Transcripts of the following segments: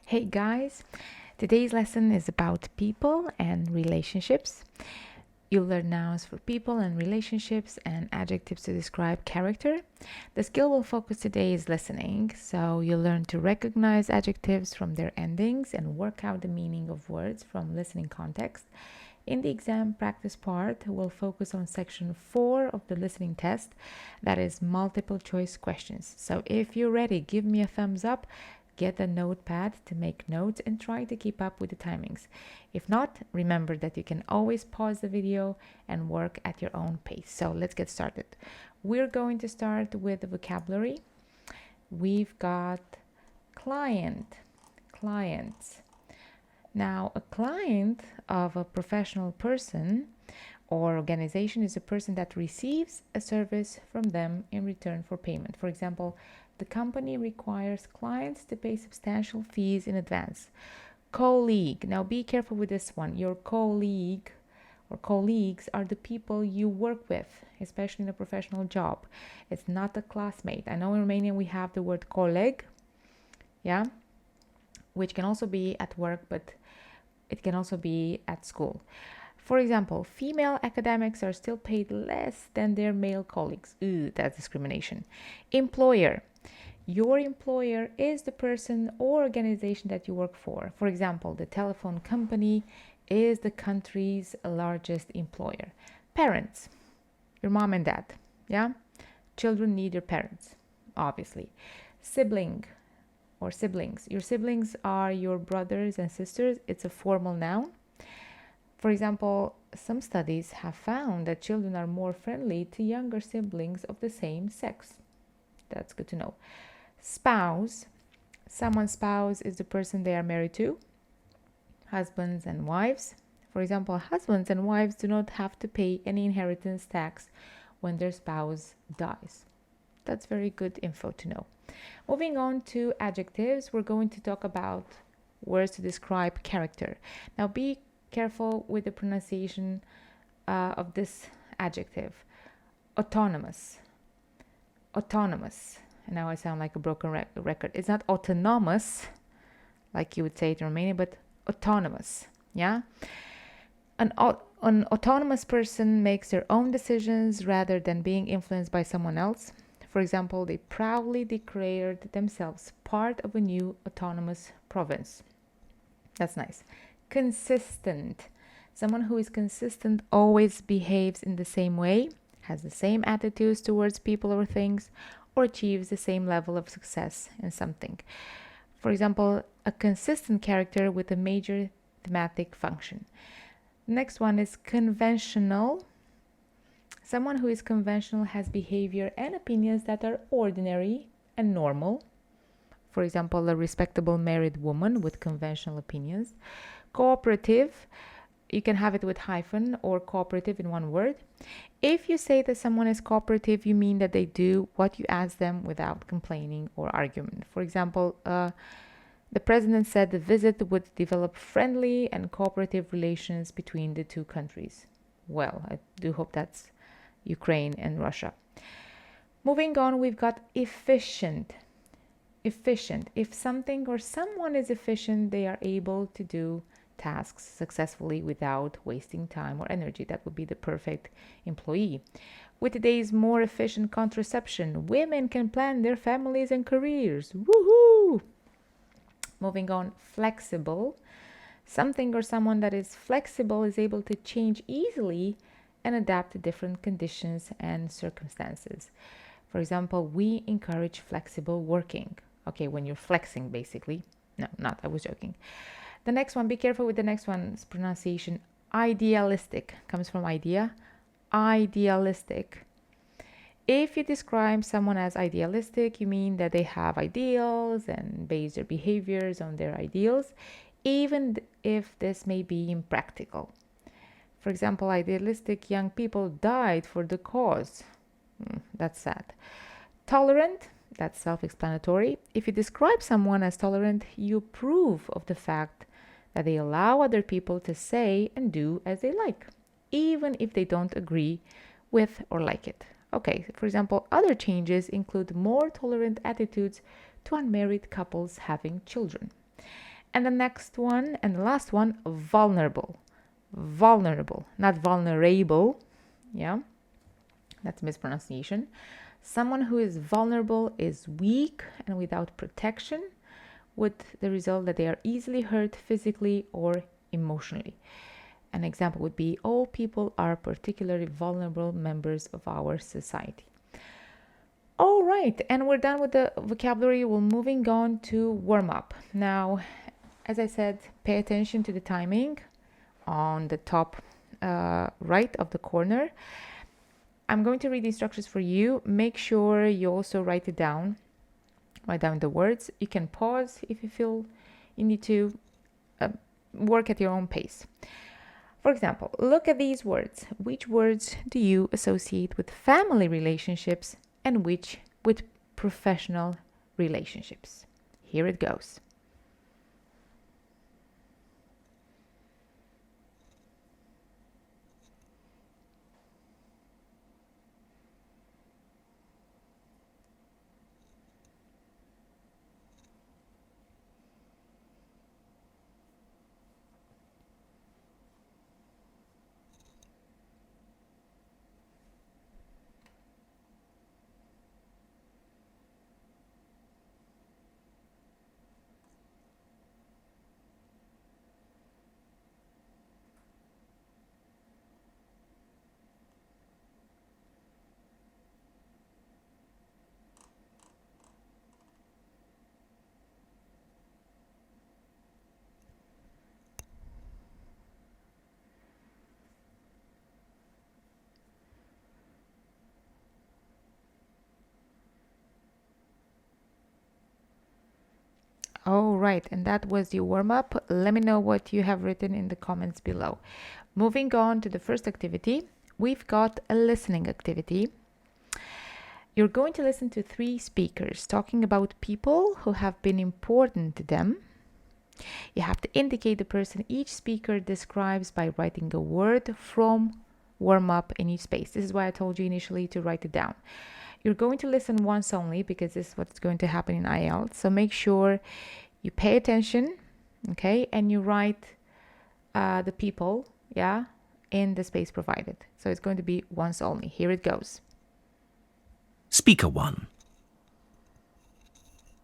Hey guys, today's lesson is about people and relationships. You'll learn nouns for people and relationships and adjectives to describe character. The skill we'll focus today is listening, so you'll learn to recognize adjectives from their endings and work out the meaning of words from listening context. In the exam practice part, we'll focus on section 4 of the listening test, that is multiple choice questions. So if you're ready, give me a thumbs up. Get a notepad to make notes and try to keep up with the timings. If not, remember that you can always pause the video and work at your own pace. So let's get started. We're going to start with the vocabulary. We've got client, clients. Now, a client of a professional person or organization is a person that receives a service from them in return for payment. For example, the company requires clients to pay substantial fees in advance. Colleague. Now be careful with this one. Your colleague or colleagues are the people you work with, especially in a professional job. It's not a classmate. I know in Romanian we have the word coleg, yeah, which can also be at work, but it can also be at school. For example, female academics are still paid less than their male colleagues. Ooh, that's discrimination. Employer. Your employer is the person or organization that you work for. For example, the telephone company is the country's largest employer. Parents. Your mom and dad. Yeah? Children need their parents, obviously. Sibling or siblings. Your siblings are your brothers and sisters. It's a formal noun. For example, some studies have found that children are more friendly to younger siblings of the same sex. That's good to know. Spouse. Someone's spouse is the person they are married to. Husbands and wives. For example, husbands and wives do not have to pay any inheritance tax when their spouse dies. That's very good info to know. Moving on to adjectives, we're going to talk about words to describe character. Now be careful with the pronunciation of this adjective. Autonomous. Autonomous. And now I sound like a broken record. It's not autonomous, like you would say it in Romania, but autonomous. Yeah? An autonomous person makes their own decisions rather than being influenced by someone else. For example, they proudly declared themselves part of a new autonomous province. That's nice. Consistent. Someone who is consistent always behaves in the same way, has the same attitudes towards people or things, or achieves the same level of success in something. For example, a consistent character with a major thematic function. Next one is conventional. Someone who is conventional has behavior and opinions that are ordinary and normal. For example, a respectable married woman with conventional opinions. Cooperative, you can have it with hyphen or cooperative in one word. If you say that someone is cooperative, you mean that they do what you ask them without complaining or argument. For example, the president said the visit would develop friendly and cooperative relations between the two countries. Well, I do hope that's Ukraine and Russia. Moving on, we've got efficient. Efficient. If something or someone is efficient, they are able to do tasks successfully without wasting time or energy. That would be the perfect employee. With today's more efficient contraception, women can plan their families and careers. Woohoo! Moving on, flexible. Something or someone that is flexible is able to change easily and adapt to different conditions and circumstances. For example, we encourage flexible working. Okay, when you're flexing, basically. No, not, I was joking. The next one, be careful with the next one's pronunciation. Idealistic comes from idea. Idealistic. If you describe someone as idealistic, you mean that they have ideals and base their behaviors on their ideals, even if this may be impractical. For example, idealistic young people died for the cause. That's sad. Tolerant, that's self-explanatory. If you describe someone as tolerant, you approve of the fact that they allow other people to say and do as they like, even if they don't agree with or like it. Okay, for example, other changes include more tolerant attitudes to unmarried couples having children. And the next one and the last one, vulnerable. Vulnerable, not vulnerable. Yeah, that's a mispronunciation. Someone who is vulnerable is weak and without protection, with the result that they are easily hurt physically or emotionally. An example would be all people are particularly vulnerable members of our society. All right, and we're done with the vocabulary. We're moving on to warm up. Now, as I said, pay attention to the timing on the top right of the corner. I'm going to read the instructions for you. Make sure you also write it down. Write down the words. You can pause if you feel you need to work at your own pace. For example, look at these words. Which words do you associate with family relationships and which with professional relationships? Here it goes. All right, and that was your warm-up. Let me know what you have written in the comments below. Moving on to the first activity, we've got a listening activity. You're going to listen to 3 speakers talking about people who have been important to them. You have to indicate the person each speaker describes by writing a word from warm-up in each space. This is why I told you initially to write it down. You're going to listen once only because this is what's going to happen in IELTS. So make sure you pay attention, okay, and you write the people, yeah, in the space provided. So it's going to be once only. Here it goes. Speaker 1.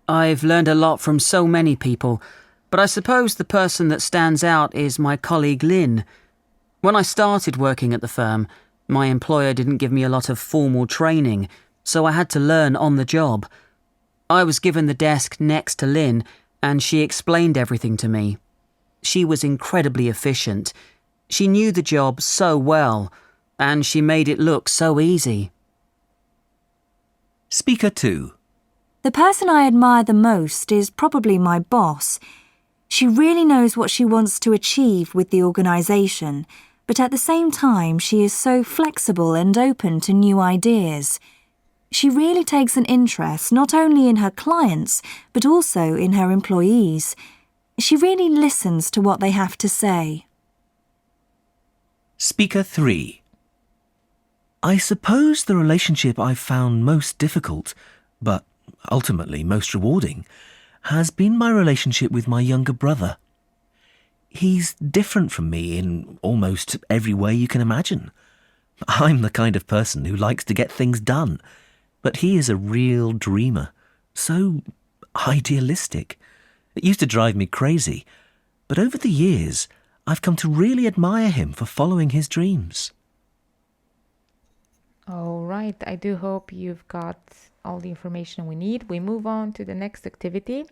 I've learned a lot from so many people, but I suppose the person that stands out is my colleague Lynn. When I started working at the firm, my employer didn't give me a lot of formal training, so I had to learn on the job. I was given the desk next to Lynn, and she explained everything to me. She was incredibly efficient. She knew the job so well, and she made it look so easy. Speaker 2. The person I admire the most is probably my boss. She really knows what she wants to achieve with the organisation, but at the same time she is so flexible and open to new ideas. She really takes an interest not only in her clients, but also in her employees. She really listens to what they have to say. Speaker 3. I suppose the relationship I've found most difficult, but ultimately most rewarding, has been my relationship with my younger brother. He's different from me in almost every way you can imagine. I'm the kind of person who likes to get things done, but he is a real dreamer, so idealistic. It used to drive me crazy, but over the years, I've come to really admire him for following his dreams. All right, I do hope you've got all the information we need. We move on to the next activity.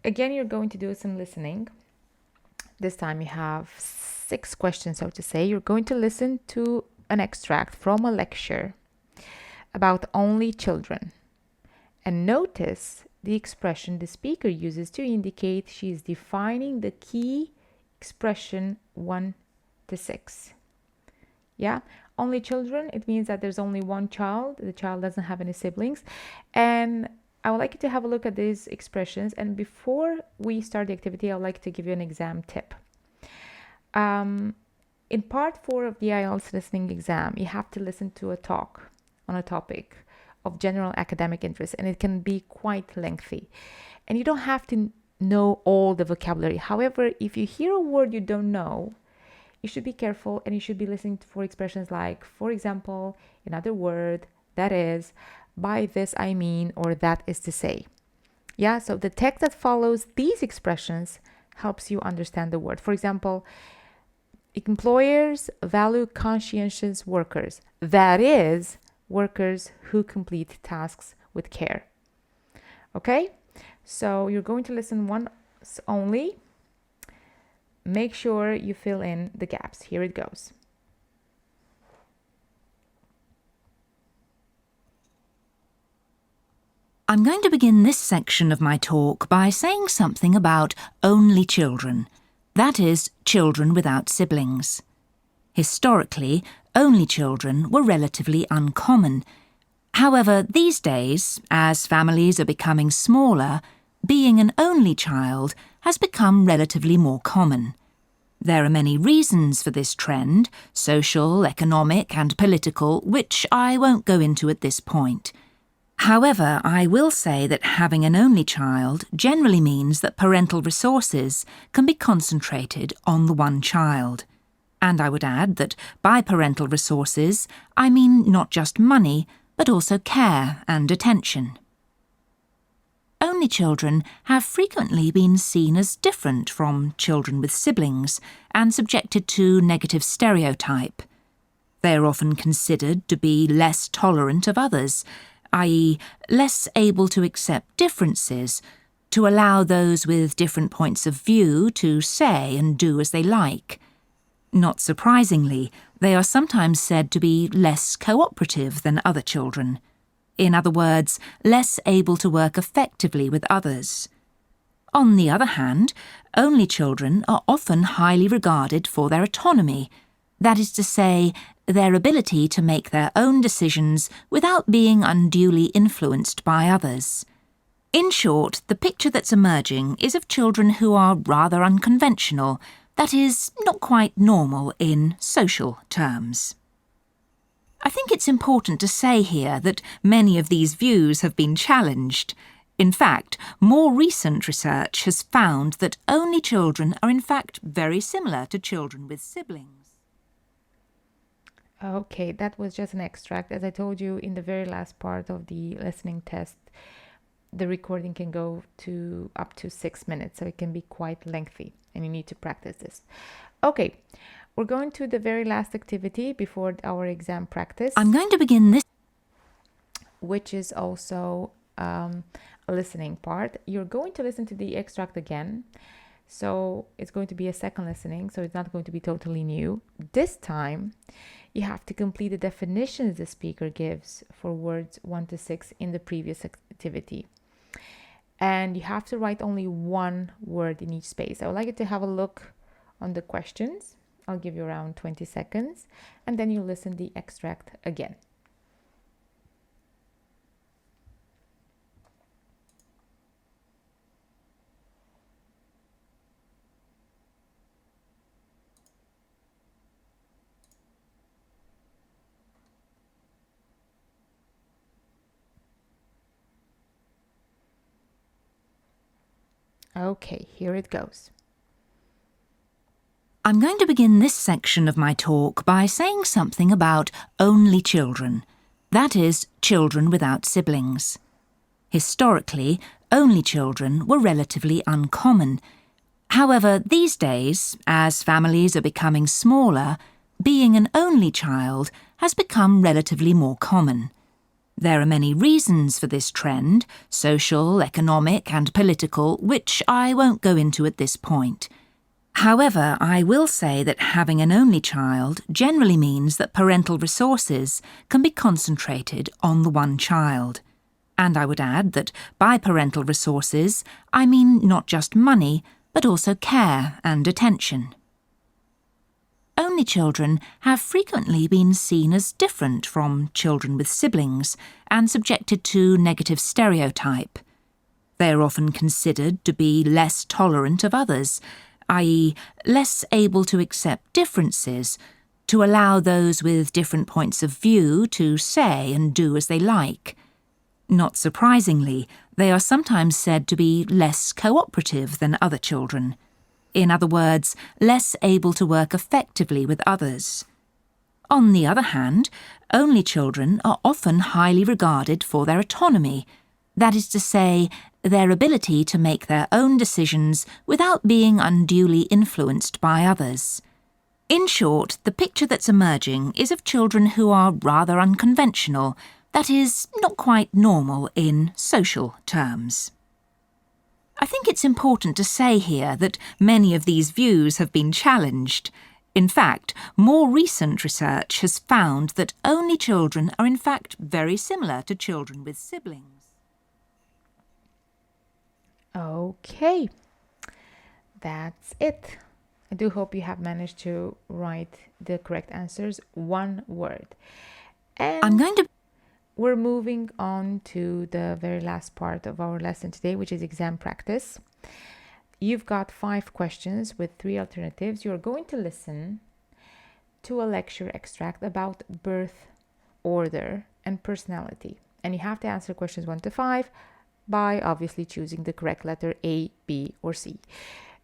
Again, you're going to do some listening. This time you have 6 questions, so to say. You're going to listen to an extract from a lecture about only children. And notice the expression the speaker uses to indicate she is defining the key expression 1 to 6. Yeah, only children, it means that there's only one child. The child doesn't have any siblings. And I would like you to have a look at these expressions. And before we start the activity, I would like to give you an exam tip. In part 4 of the IELTS listening exam, you have to listen to a talk on a topic of general academic interest, and it can be quite lengthy. And you don't have to know all the vocabulary. However, if you hear a word you don't know, you should be careful and you should be listening for expressions like, for example, another word, that is, by this I mean, or that is to say. Yeah, so the text that follows these expressions helps you understand the word. For example, employers value conscientious workers, that is, workers who complete tasks with care. Okay, so you're going to listen once only. Make sure you fill in the gaps. Here it goes. I'm going to begin this section of my talk by saying something about only children, that is, children without siblings. Historically, only children were relatively uncommon. However, these days, as families are becoming smaller, being an only child has become relatively more common. There are many reasons for this trend, social, economic and political, which I won't go into at this point. However, I will say that having an only child generally means that parental resources can be concentrated on the one child. And I would add that by parental resources, I mean not just money, but also care and attention. Only children have frequently been seen as different from children with siblings and subjected to negative stereotype. They are often considered to be less tolerant of others, i.e., less able to accept differences, to allow those with different points of view to say and do as they like. Not surprisingly, they are sometimes said to be less cooperative than other children. In other words, less able to work effectively with others. On the other hand, only children are often highly regarded for their autonomy, that is to say, their ability to make their own decisions without being unduly influenced by others. In short, the picture that's emerging is of children who are rather unconventional, that is, not quite normal in social terms. I think it's important to say here that many of these views have been challenged. In fact, more recent research has found that only children are in fact very similar to children with siblings. Okay, that was just an extract. As I told you in the very last part of the listening test, the recording can go to up to 6 minutes, so it can be quite lengthy and you need to practice this. Okay, we're going to the very last activity before our exam practice. I'm going to begin this, which is also a listening part. You're going to listen to the extract again. So it's going to be a second listening, so it's not going to be totally new. This time, you have to complete the definitions the speaker gives for words 1 to 6 in the previous activity. And you have to write only one word in each space. I would like you to have a look on the questions. I'll give you around 20 seconds, and then you listen the extract again. Okay, here it goes. I'm going to begin this section of my talk by saying something about only children, that is, children without siblings. Historically, only children were relatively uncommon. However, these days, as families are becoming smaller, being an only child has become relatively more common. There are many reasons for this trend, social, economic and political, which I won't go into at this point. However, I will say that having an only child generally means that parental resources can be concentrated on the one child. And I would add that by parental resources, I mean not just money, but also care and attention. Only children have frequently been seen as different from children with siblings and subjected to negative stereotype. They are often considered to be less tolerant of others, i.e., less able to accept differences, to allow those with different points of view to say and do as they like. Not surprisingly, they are sometimes said to be less cooperative than other children. In other words, less able to work effectively with others. On the other hand, only children are often highly regarded for their autonomy, that is to say, their ability to make their own decisions without being unduly influenced by others. In short, the picture that's emerging is of children who are rather unconventional, that is, not quite normal in social terms. I think it's important to say here that many of these views have been challenged. In fact, more recent research has found that only children are in fact very similar to children with siblings. Okay, that's it. I do hope you have managed to write the correct answers, one word. And we're moving on to the very last part of our lesson today, which is exam practice. You've got 5 questions with 3 alternatives. You're going to listen to a lecture extract about birth order and personality. And you have to answer questions 1 to 5 by obviously choosing the correct letter A, B, or C.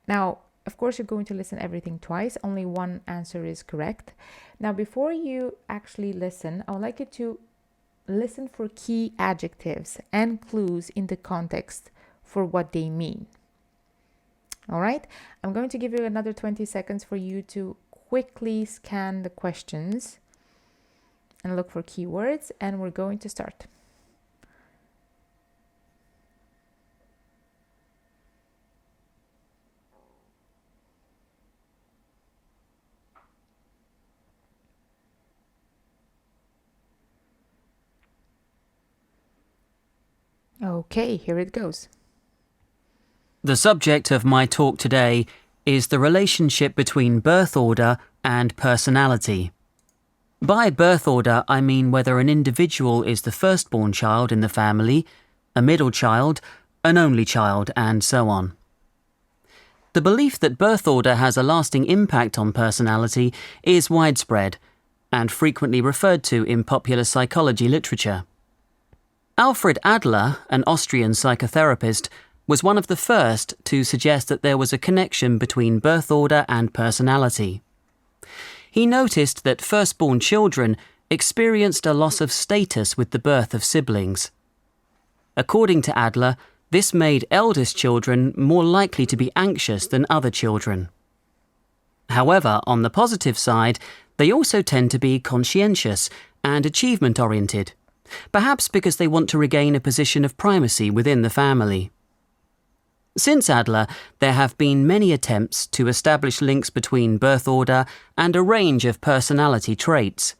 Now, of course, you're going to listen everything twice. Only one answer is correct. Now, before you actually listen, I would like you to listen for key adjectives and clues in the context for what they mean. All right, I'm going to give you another 20 seconds for you to quickly scan the questions and look for keywords, and we're going to start. Okay, here it goes. The subject of my talk today is the relationship between birth order and personality. By birth order, I mean whether an individual is the firstborn child in the family, a middle child, an only child, and so on. The belief that birth order has a lasting impact on personality is widespread and frequently referred to in popular psychology literature. Alfred Adler, an Austrian psychotherapist, was one of the first to suggest that there was a connection between birth order and personality. He noticed that firstborn children experienced a loss of status with the birth of siblings. According to Adler, this made eldest children more likely to be anxious than other children. However, on the positive side, they also tend to be conscientious and achievement-oriented, perhaps because they want to regain a position of primacy within the family. Since Adler, there have been many attempts to establish links between birth order and a range of personality traits.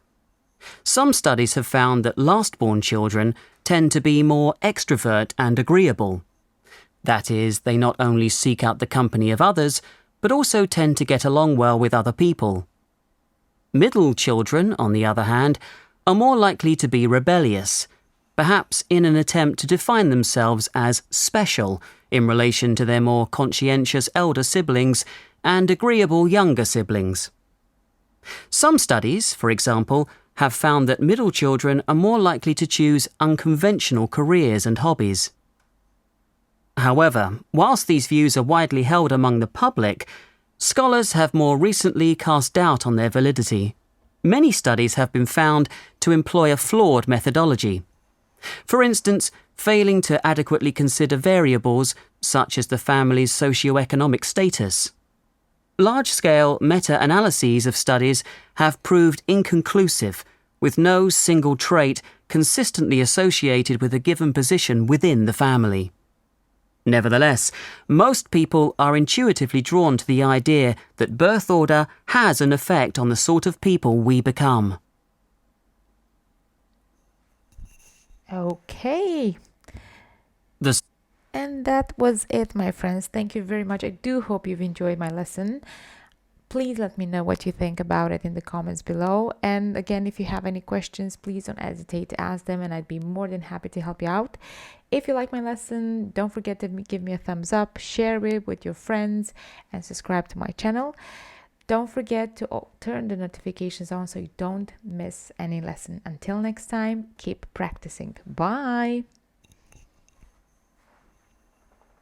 Some studies have found that last-born children tend to be more extrovert and agreeable. That is, they not only seek out the company of others, but also tend to get along well with other people. Middle children, on the other hand, are more likely to be rebellious, perhaps in an attempt to define themselves as special in relation to their more conscientious elder siblings and agreeable younger siblings. Some studies, for example, have found that middle children are more likely to choose unconventional careers and hobbies. However, whilst these views are widely held among the public, scholars have more recently cast doubt on their validity. Many studies have been found to employ a flawed methodology. For instance, failing to adequately consider variables such as the family's socioeconomic status. Large-scale meta-analyses of studies have proved inconclusive, with no single trait consistently associated with a given position within the family. Nevertheless, most people are intuitively drawn to the idea that birth order has an effect on the sort of people we become. Okay. And that was it, my friends. Thank you very much. I do hope you've enjoyed my lesson. Please let me know what you think about it in the comments below. And again, if you have any questions, please don't hesitate to ask them, and I'd be more than happy to help you out. If you like my lesson, don't forget to give me a thumbs up, share it with your friends, and subscribe to my channel. Don't forget to turn the notifications on so you don't miss any lesson. Until next time, keep practicing. Bye!